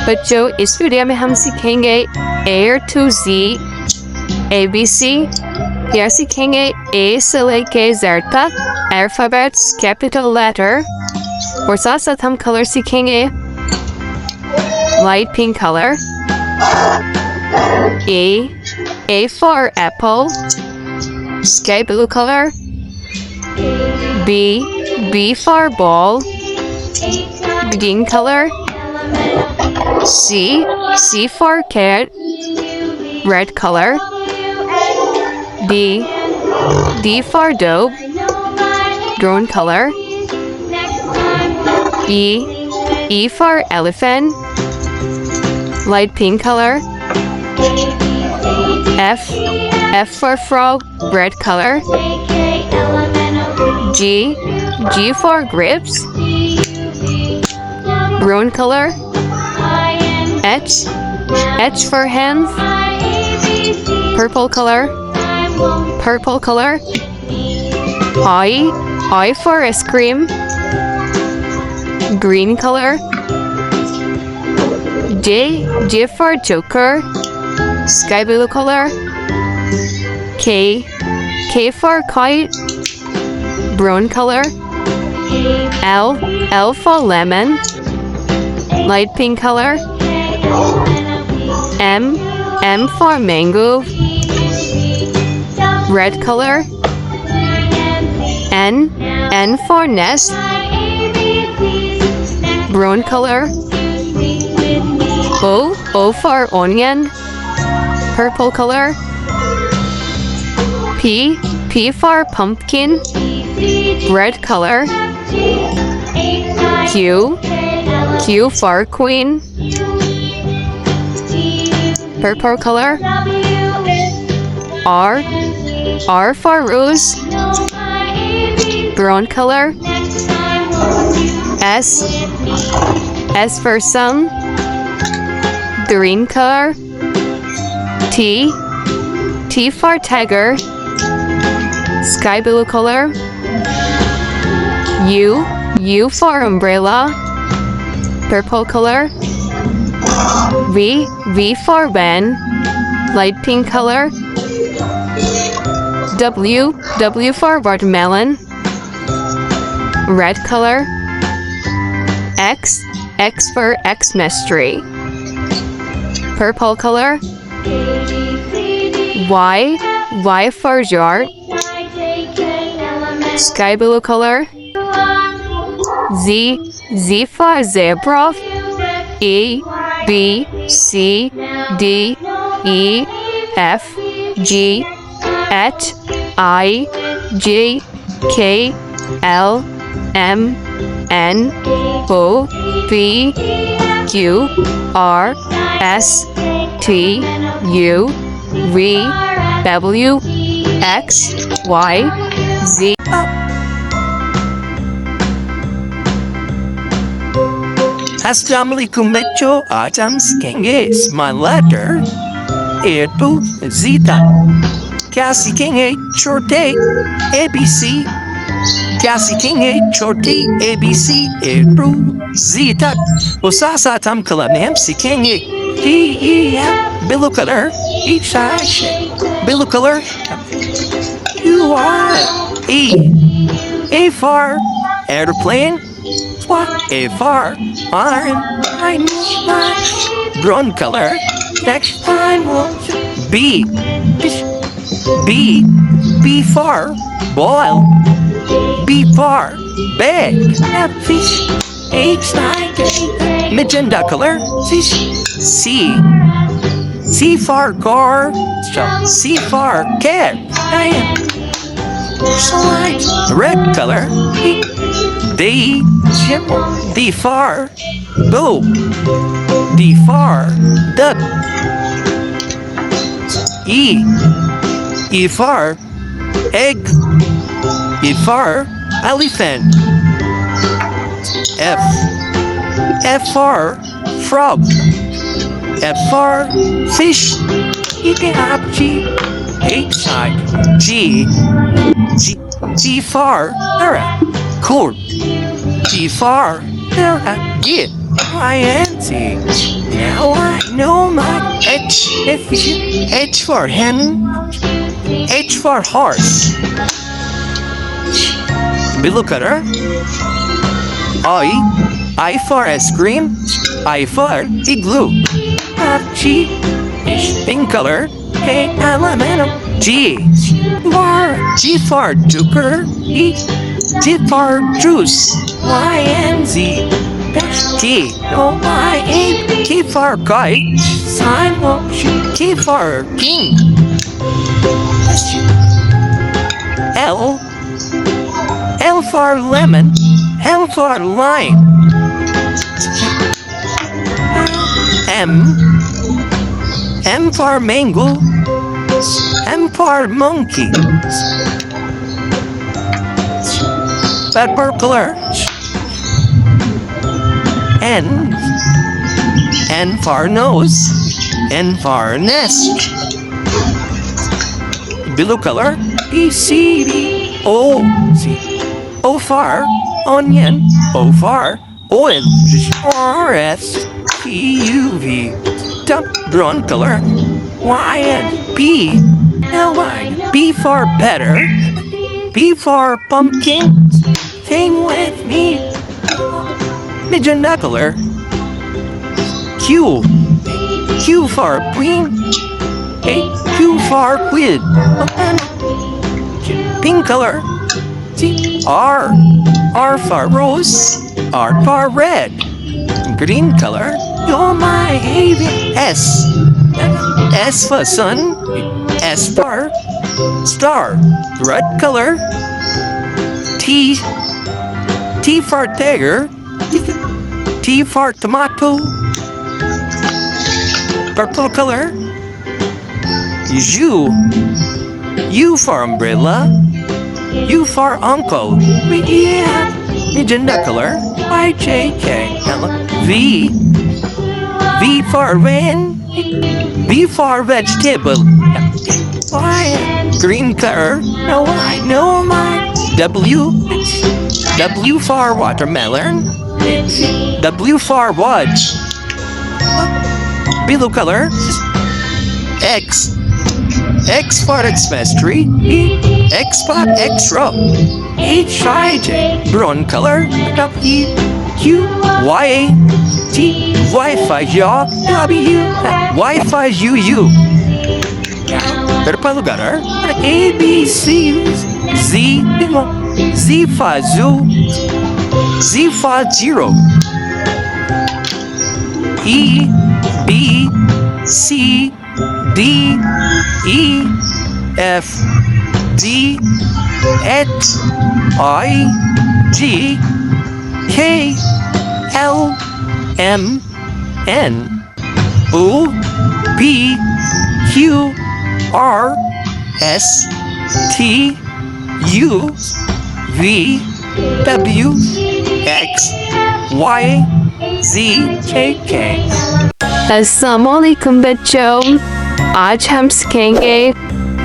बच्चों इस वीडियो में हम सीखेंगे A to Z ABC, या सीखेंगे A से लेके Z तक अल्फाबेट्स कैपिटल लेटर, और साथ साथ हम कलर सीखेंगे light pink colour, A for apple, sky blue color, B for ball, green color, C for cat, red color, D for dog, brown color, E for elephant, light pink color, F for frog, red color, G for grapes, brown color, H for hands, purple color, I for ice cream, green color, J for joker, sky blue color, K for kite, brown color, L for lemon, light pink color, M for mango, red color, N for nest, brown color, O for onion, purple color, P for pumpkin, red color, Q for queen, purple color, R for rose, brown color, S for sun, green color, T for tiger, sky blue color, U for umbrella, purple color, V for van, light pink color, W for watermelon, red color, X for Xmas tree, purple color, Y for yard, sky blue color, Z for zebra, A B C D E F G H I J K L M N O P Q R S T U V W X Y Z. अस्सलाम वालेकुम बच्चों, आज हम सीखेंगे small letter A to Z तक। क्या सीखेंगे? छोटे ABC। क्या सीखेंगे? छोटी ABC A to Z तक। और साथ साथ हम कलर में हम सीखेंगे blue color, each side blue color, A for airplane, A for iron, brown color. Next time B for boil, B for bag, fish, H like magenta color, fish. C for car, C for cat, red color. D for bow, D for duck, E for egg, E for elephant, F for frog, F for fish, G for court, G for get, INT, H for hen. H for horse. Below color. I for ice cream. I for igloo. G. Pink color. G. G for Joker. T for juice. Y and Z. T. K for kite. K for king. L for lemon. L for lime. M for mango. M for monkey. Purple color. N for nose. N for nest. Blue color. B, O. O for onion. O for oil. R, S, T, U, V. Brown color. Y and P. P for better. P for pumpkin. Sing with me. Magenta color. Q for queen. Q for quid. Pink color. R for rose. R for red. Green color. You're my baby. S for sun. S for star. Red color. T for tiger. T for tomato. Purple color. U for umbrella. U for uncle. Magenta color. V for van. V for vegetable. Green color. W for watermelon. W for watch. Blue color. X for Xmas tree. X for extra. H-I-J. Brown color. Q. Y. T. Wi-Fi. W. Wi-Fi. U. Purple color. A, B, C. Z. Z for zoo. Z for zero. E. B. C. D. E. F. D. H. I. G. K. L. M. N. O. P. Q. R. S. T. U. V. W. X. Y. Z. K. अस्सलामुअलैकुम बच्चों, आज हम सीखेंगे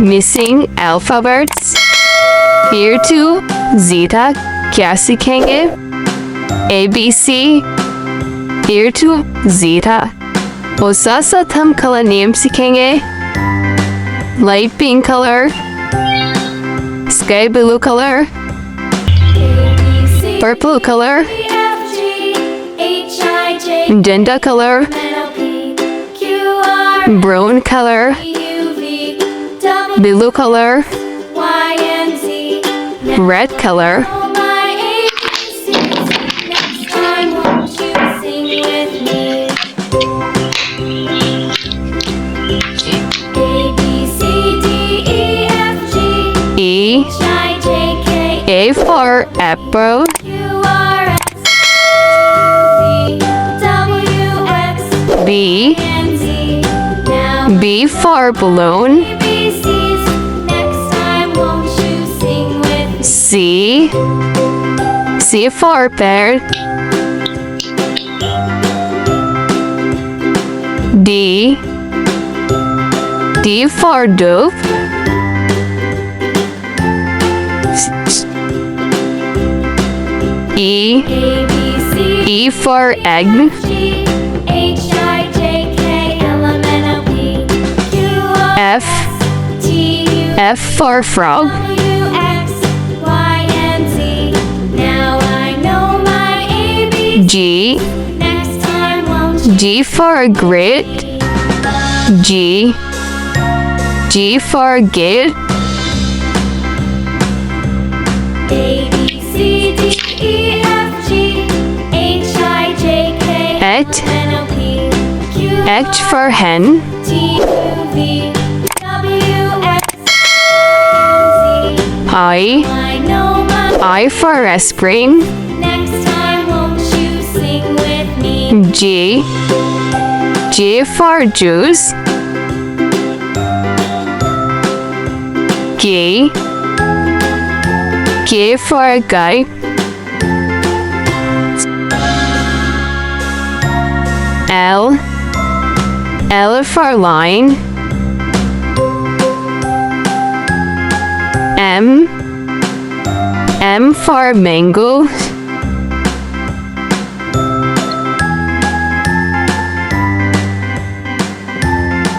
missing alphabets year 2 Z तक क्या सीखेंगे ABC year 2 Z तक और साथ साथ हम कलर नेम सीखेंगे light pink colour, sky blue colour, purple colour, magenta color, brown color, blue color, red color, E, A for apple, B, B for balloon, C, C for bear, D, D for dove, E, E for egg, F. F for frog. G. G for grid. G. G for gate. H. H for hen. I for aspirin. G. G for juice. G. G for guy. L. L for line. M. M for mango.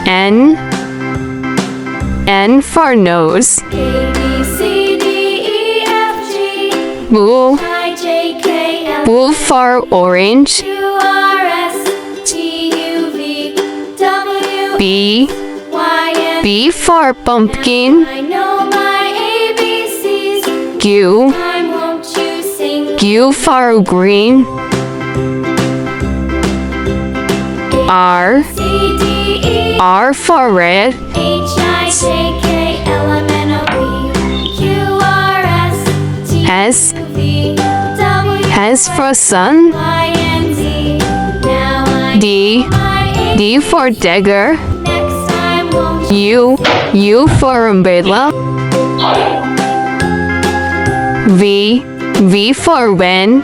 N. N for nose. Blue. Blue for orange. B. B for pumpkin. Q. Q for green. R. R for red. S. S for sun. D. D for dagger. U. U for umbrella. V. V for van.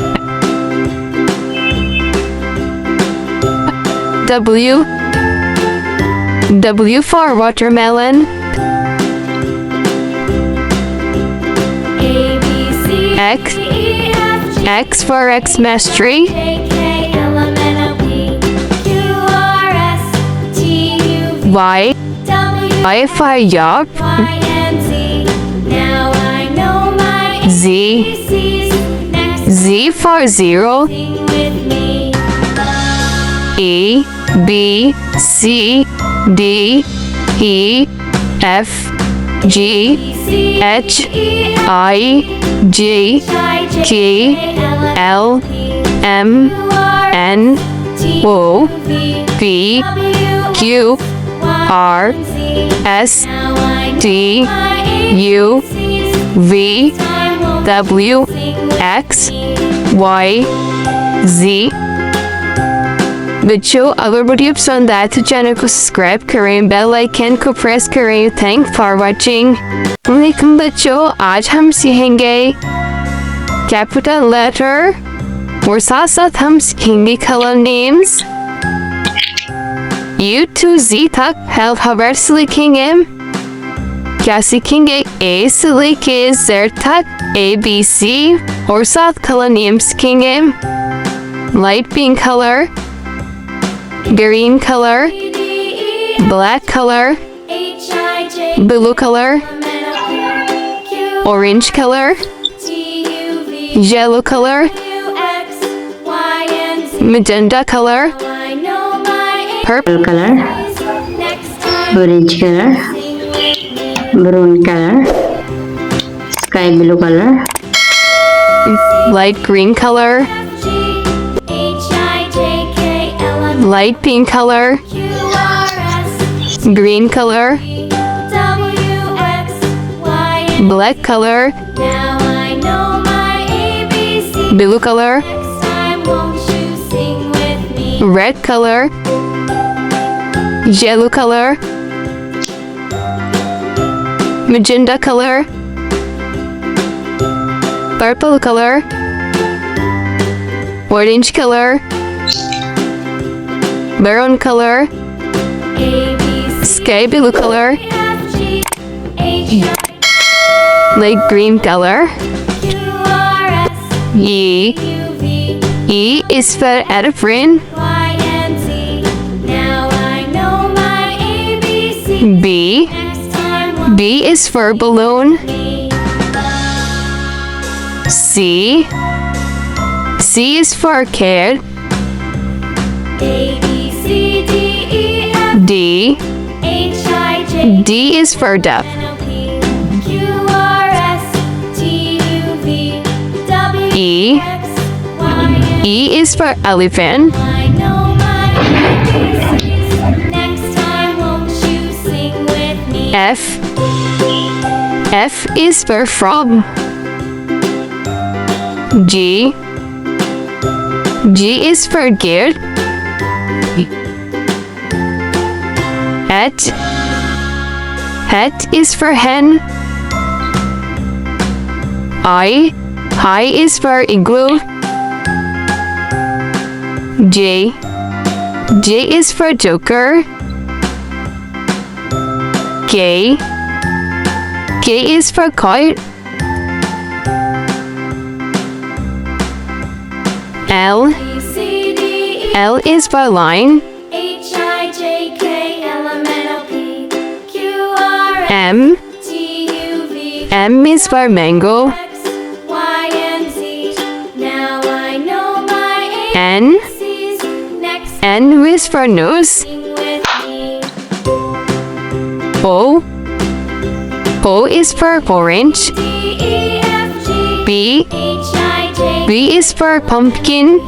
W. W for watermelon. X. X for Xmas tree. Y. Y for yup. Z. Z for zero. E. B. C. D. E. F. G. H. I. J. K. L. M. N. O. P. Q. R. S. T. U. V. W. X. Y. Z. बच्चों अगर video पसंद आए तो channel को subscribe करें, bell icon को press करें। Thank for watching. लेकिन बच्चों आज हम सीखेंगे कैपिटल लेटर और साथ साथ हम सीखेंगे colour names. U to Z तक अल्फाबेट से लिखेंगे। क्या सीखेंगे? A से लेके Z तक ABC और साथ कलर नेम्स सीखेंगे। Light pink colour, green color, black color, blue color, orange color, yellow color, magenta color, purple color, orange color, maroon color, sky blue color, light green color, light pink color, green color, black color, blue color, red color, yellow color, magenta color, purple color, orange color, maroon color, sky blue color, light green color. E. E is for elephant. B. B is for balloon. C. C is for cat. D. D is for duck. E. E is for elephant. F. F is for frog. G. G is for goat. H. H is for hen. I. I is for igloo. J. J is for joker. K. K is for kite. L. L is for line. M. M is for mango. N. N is for nose. O. O is for orange. B. B is for pumpkin.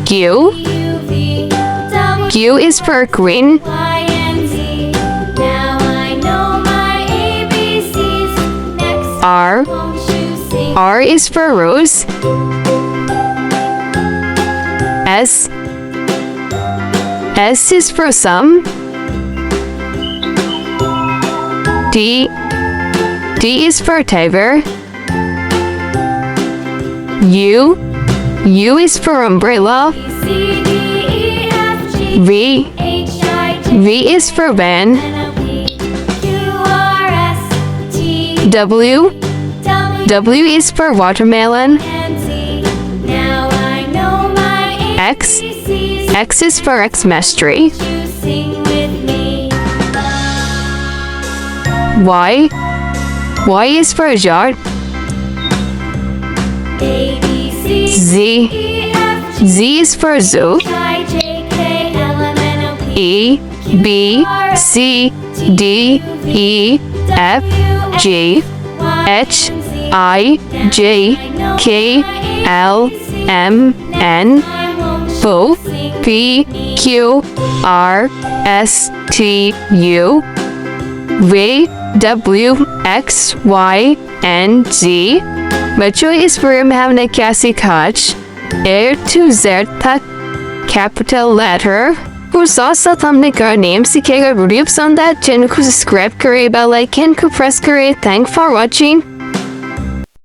Q. Q is for green. R. R is for rose. S. S is for sum. T. T is for tiger. U. U is for umbrella. V. V is for van. W. W is for watermelon. X. X is for Xmas tree. Y. Y is for jar. Z. Z is for zoo. E. B. C. D. E. F. G. H. I. J. K. L. M. N. O. P. Q. R. S. T. U. V. W. X. Y. and Z. बच्चों इस programme में हमने क्या सीखा आज? A to Z तक capital letter और साथ साथ हमने कर नेम सीखेगा। वीडियो पसंद आए चैनल को सब्सक्राइब करें, बेल आइकन को प्रेस करें। Thank for watching.